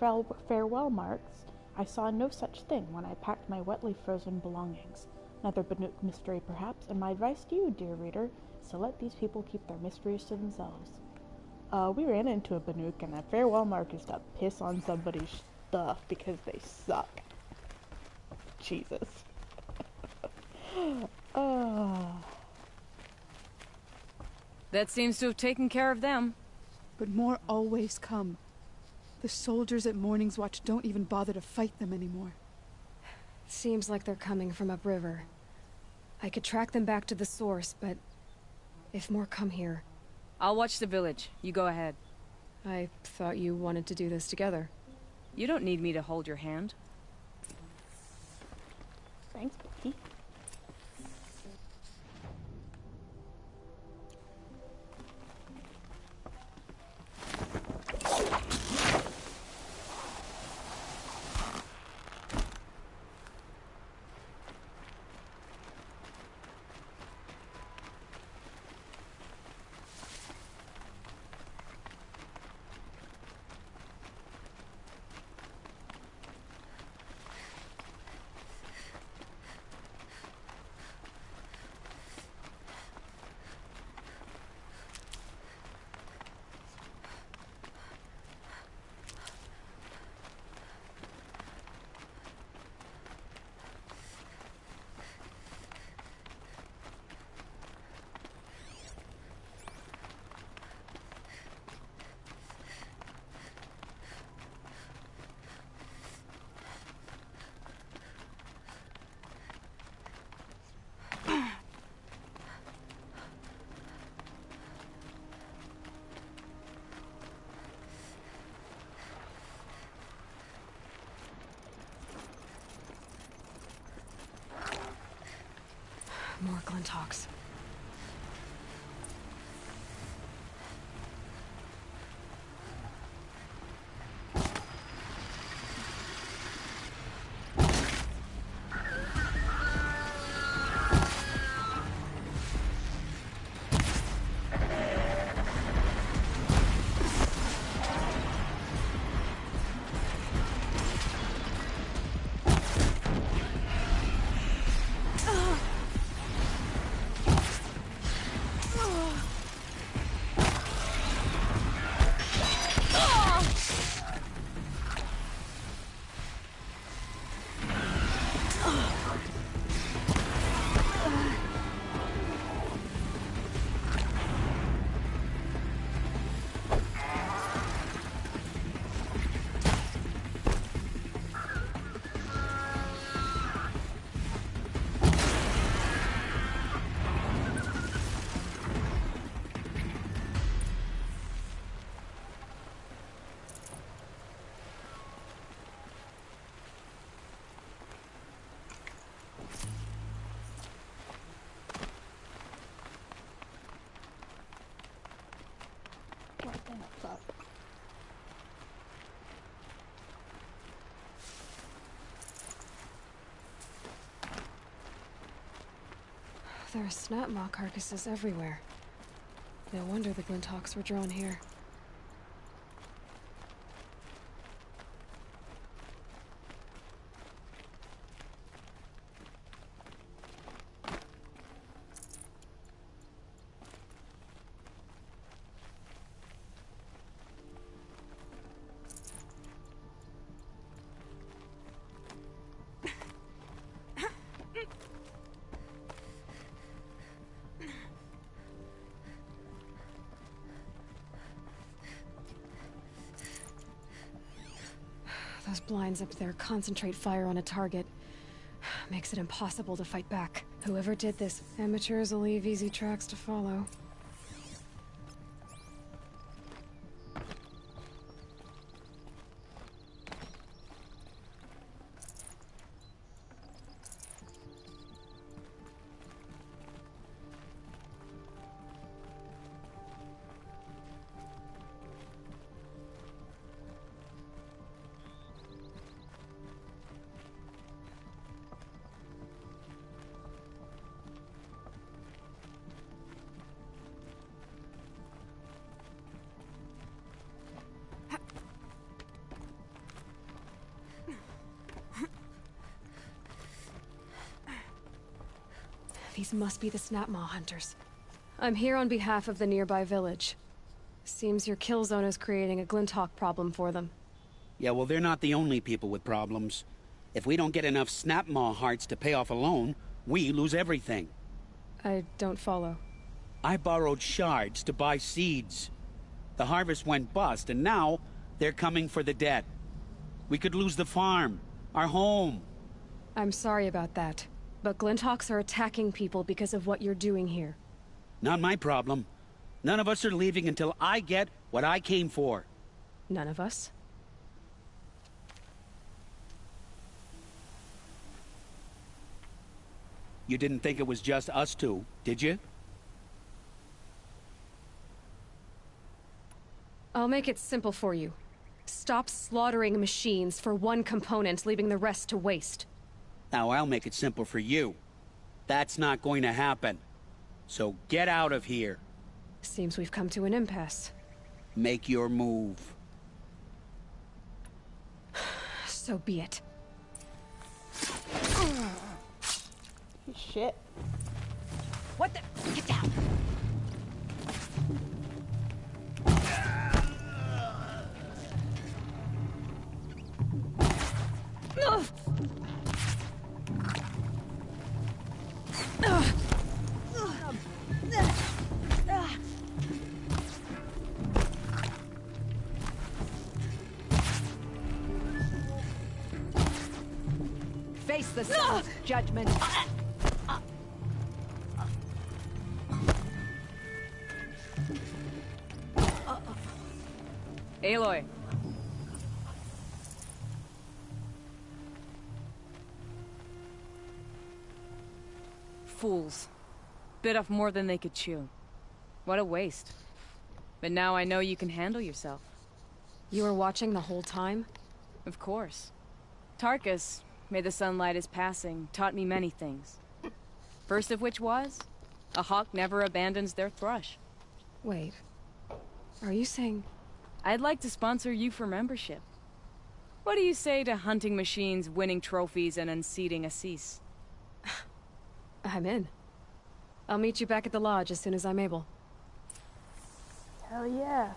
farewell marks, I saw no such thing when I packed my wetly frozen belongings. Another Banuk mystery, perhaps, and my advice to you, dear reader, is to let these people keep their mysteries to themselves. We ran into a Banuk, and a farewell mark is to piss on somebody's stuff because they suck. Jesus. That seems to have taken care of them. But more always come. The soldiers at Morning's Watch don't even bother to fight them anymore. Seems like they're coming from upriver. I could track them back to the source, but if more come here... I'll watch the village. You go ahead. I thought you wanted to do this together. You don't need me to hold your hand. Thanks, Becky. More Glinthawks. There are snapmaw carcasses everywhere. No wonder the Glinthawks were drawn here. Those blinds up there concentrate fire on a target. Makes it impossible to fight back. Whoever did this, amateurs will leave easy tracks to follow. These must be the Snapmaw hunters. I'm here on behalf of the nearby village. Seems your kill zone is creating a Glinthawk problem for them. Yeah, well, they're not the only people with problems. If we don't get enough Snapmaw hearts to pay off a loan, we lose everything. I don't follow. I borrowed shards to buy seeds. The harvest went bust, and now they're coming for the debt. We could lose the farm, our home. I'm sorry about that, but Glinthawks are attacking people because of what you're doing here. Not my problem. None of us are leaving until I get what I came for. None of us? You didn't think it was just us two, did you? I'll make it simple for you. Stop slaughtering machines for one component, leaving the rest to waste. Now I'll make it simple for you. That's not going to happen. So get out of here. Seems we've come to an impasse. Make your move. So be it. Shit. What the? Get down! Face the sun's judgment. Aloy. Fools. Bit off more than they could chew. What a waste. But now I know you can handle yourself. You were watching the whole time? Of course. Tarkus, may the sunlight is passing, taught me many things. First of which was, a hawk never abandons their thrush. Wait. Are you saying... I'd like to sponsor you for membership. What do you say to hunting machines, winning trophies, and unseating Assis? I'm in. I'll meet you back at the lodge as soon as I'm able. Hell yeah.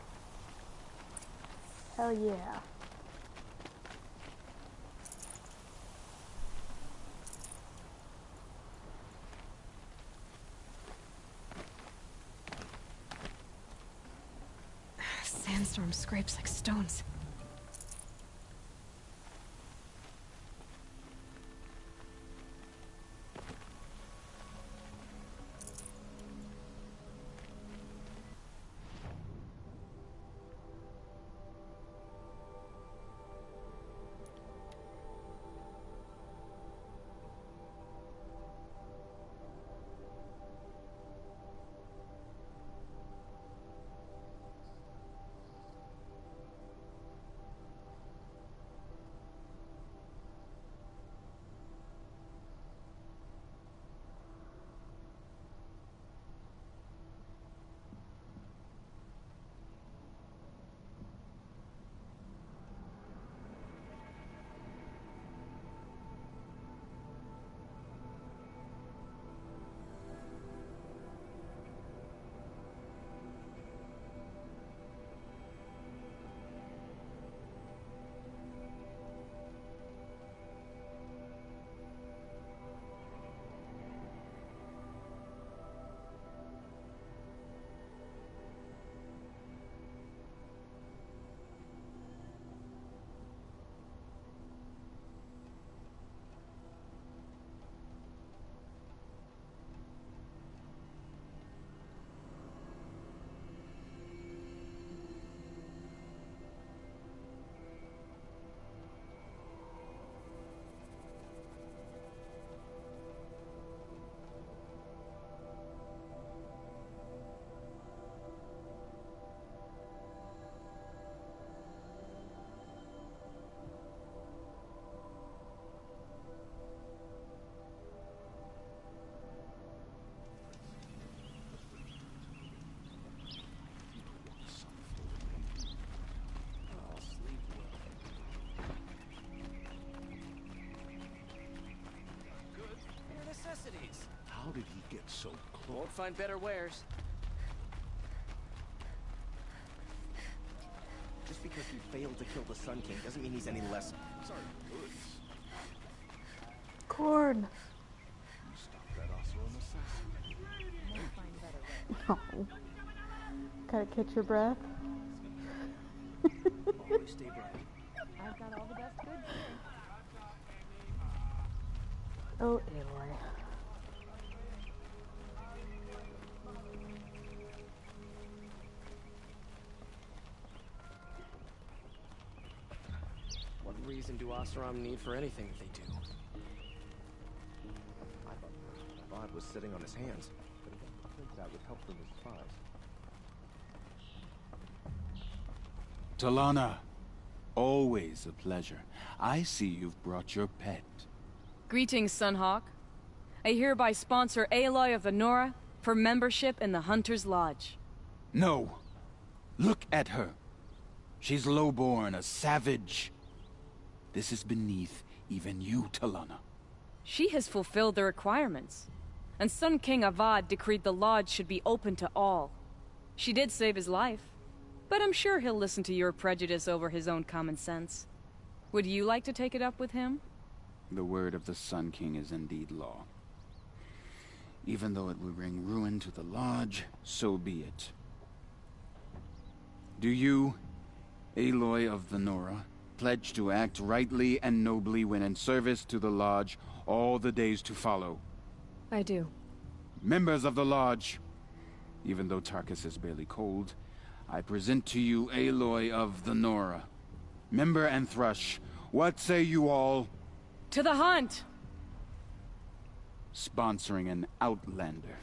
Hell yeah. Sandstorm scrapes like stones. so close. Won't find better wares. Just because he failed to kill the Sun King doesn't mean he's any less. Sorry, goods. Corn. Stop that Oseram assassin. Oh. Gotta catch your breath. Always stay bright. I've got all the best goods here. Oh, Aloy. What reason do Oseram need for anything that they do? I thought Avad was sitting on his hands, but he got the prince out with help from his spies. Talana, always a pleasure. I see you've brought your pet. Greetings, Sunhawk. I hereby sponsor Aloy of the Nora for membership in the Hunter's Lodge. No. Look at her. She's lowborn, a savage. This is beneath even you, Talana. She has fulfilled the requirements. And Sun King Avad decreed the Lodge should be open to all. She did save his life, but I'm sure he'll listen to your prejudice over his own common sense. Would you like to take it up with him? The word of the Sun King is indeed law. Even though it will bring ruin to the Lodge, so be it. Do you, Aloy of the Nora, pledge to act rightly and nobly when in service to the Lodge all the days to follow? I do. Members of the Lodge, even though Tarkus is barely cold, I present to you Aloy of the Nora. Member and Thrush, what say you all? To the hunt! Sponsoring an outlander.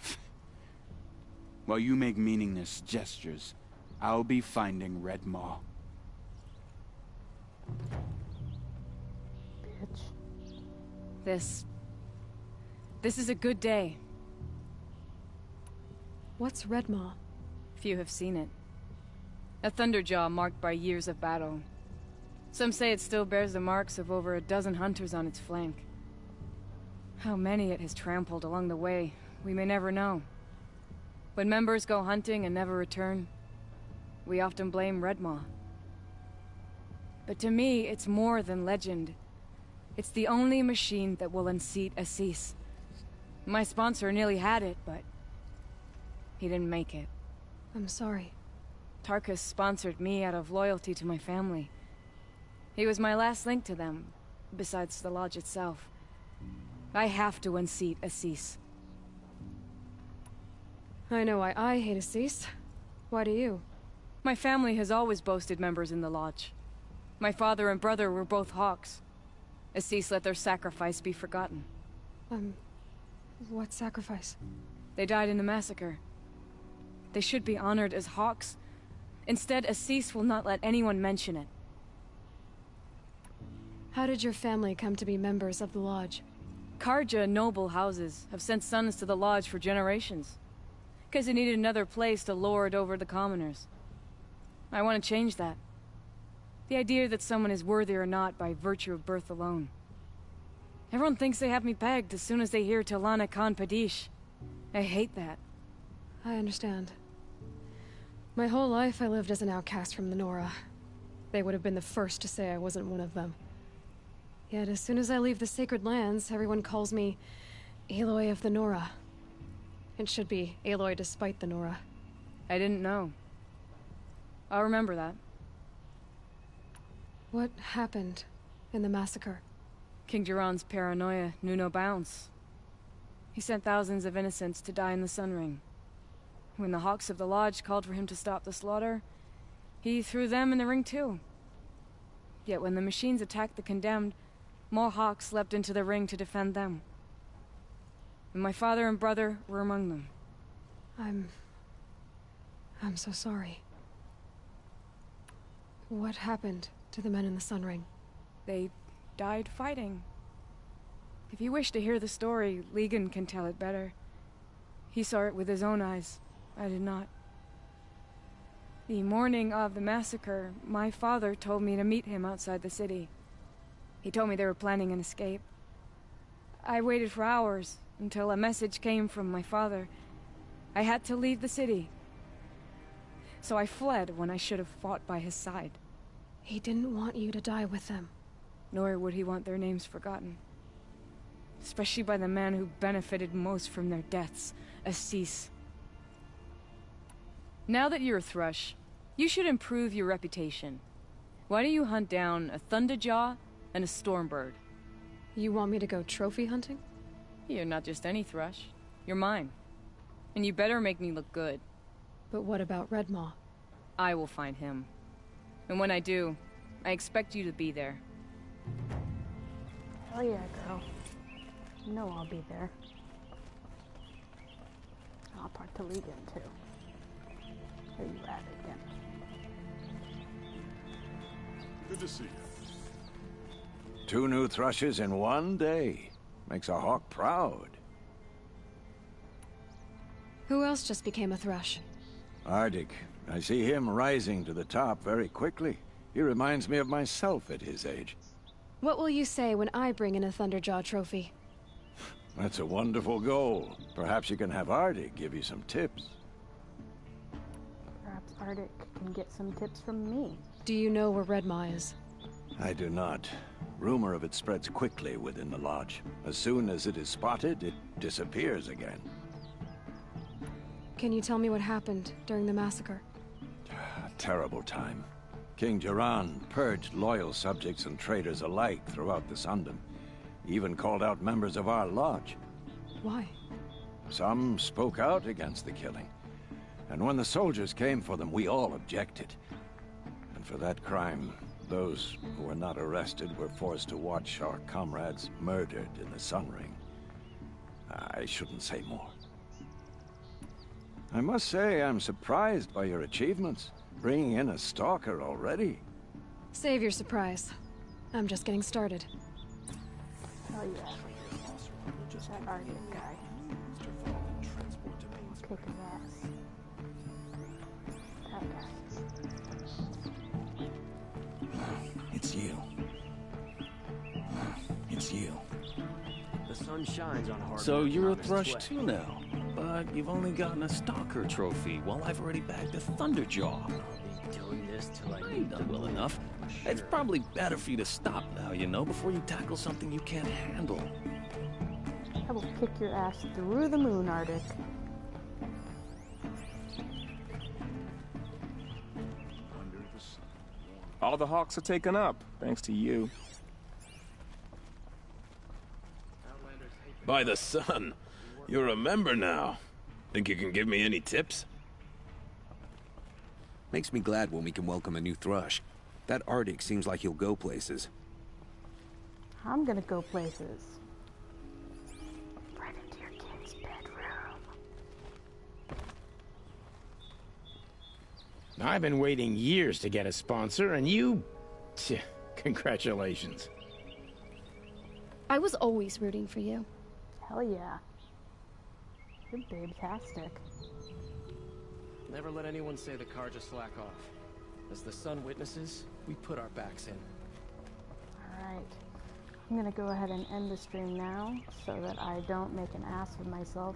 While you make meaningless gestures, I'll be finding Red Maw. Bitch. This is a good day. What's Redmaw? Few have seen it. A Thunderjaw marked by years of battle. Some say it still bears the marks of over a dozen hunters on its flank. How many it has trampled along the way, we may never know. When members go hunting and never return, we often blame Redmaw. But to me, it's more than legend. It's the only machine that will unseat Assis. My sponsor nearly had it, but he didn't make it. I'm sorry. Tarkus sponsored me out of loyalty to my family. He was my last link to them, besides the Lodge itself. I have to unseat Assis. I know why I hate Assis. Why do you? My family has always boasted members in the Lodge. My father and brother were both Hawks. Assis let their sacrifice be forgotten. What sacrifice? They died in the massacre. They should be honored as Hawks. Instead, Assis will not let anyone mention it. How did your family come to be members of the Lodge? Carja noble houses have sent sons to the Lodge for generations. Because they needed another place to lord over the commoners. I want to change that. The idea that someone is worthy or not by virtue of birth alone. Everyone thinks they have me pegged as soon as they hear Talana Khan Padish. I hate that. I understand. My whole life I lived as an outcast from the Nora. They would have been the first to say I wasn't one of them. Yet as soon as I leave the Sacred Lands, everyone calls me Aloy of the Nora. It should be Aloy despite the Nora. I didn't know. I'll remember that. What happened in the massacre? King Jiran's paranoia knew no bounds. He sent thousands of innocents to die in the Sun Ring. When the Hawks of the Lodge called for him to stop the slaughter, he threw them in the ring too. Yet when the machines attacked the condemned, more Hawks leapt into the ring to defend them. And my father and brother were among them. I'm so sorry. What happened to the men in the Sun Ring? They died fighting. If you wish to hear the story, Legan can tell it better. He saw it with his own eyes. I did not. The morning of the massacre, my father told me to meet him outside the city. He told me they were planning an escape. I waited for hours, until a message came from my father. I had to leave the city. So I fled when I should have fought by his side. He didn't want you to die with them. Nor would he want their names forgotten. Especially by the man who benefited most from their deaths, Assis. Now that you're a Thrush, you should improve your reputation. Why don't you hunt down a Thunderjaw and a Stormbird? You want me to go trophy hunting? You're not just any Thrush. You're mine. And you better make me look good. But what about Redmaw? I will find him. And when I do, I expect you to be there. Hell yeah, girl. You know I'll be there. I'll part to lead in too. Where you at again? Good to see you. 2 new thrushes in one day. Makes a hawk proud. Who else just became a Thrush? Ardik. I see him rising to the top very quickly. He reminds me of myself at his age. What will you say when I bring in a Thunderjaw trophy? That's a wonderful goal. Perhaps you can have Ardik give you some tips. Perhaps Ardik can get some tips from me. Do you know where Redmaw is? I do not. Rumor of it spreads quickly within the Lodge. As soon as it is spotted, it disappears again. Can you tell me what happened during the massacre? A terrible time. King Jiran purged loyal subjects and traitors alike throughout the Sundom. He even called out members of our Lodge. Why? Some spoke out against the killing. And when the soldiers came for them, we all objected. And for that crime, those who were not arrested were forced to watch our comrades murdered in the Sun Ring. I shouldn't say more. I must say I'm surprised by your achievements. Bringing in a stalker already. Save your surprise. I'm just getting started. Oh yeah. That Ardik guy. Kick his ass. That guy. It's you. It's you. The sun shines on hard. So you're a Thrush too now, but you've only gotten a Stalker trophy, while I've already bagged a Thunderjaw. I'll be doing this till I You've done well enough. It's probably better for you to stop now, you know, before you tackle something you can't handle. I will kick your ass through the moon, Ardik. All the hawks are taken up, thanks to you. By the sun, you're a member now. Think you can give me any tips? Makes me glad when we can welcome a new Thrush. That Ardik seems like he'll go places. I'm gonna go places. Right into your kid's bedroom. I've been waiting years to get a sponsor, and you... Congratulations. I was always rooting for you. Hell yeah. You're babe-tastic. Never let anyone say the Carja slack off. As the sun witnesses, we put our backs in. Alright. I'm gonna go ahead and end the stream now, so that I don't make an ass of myself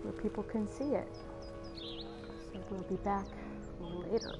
where people can see it. So we'll be back later.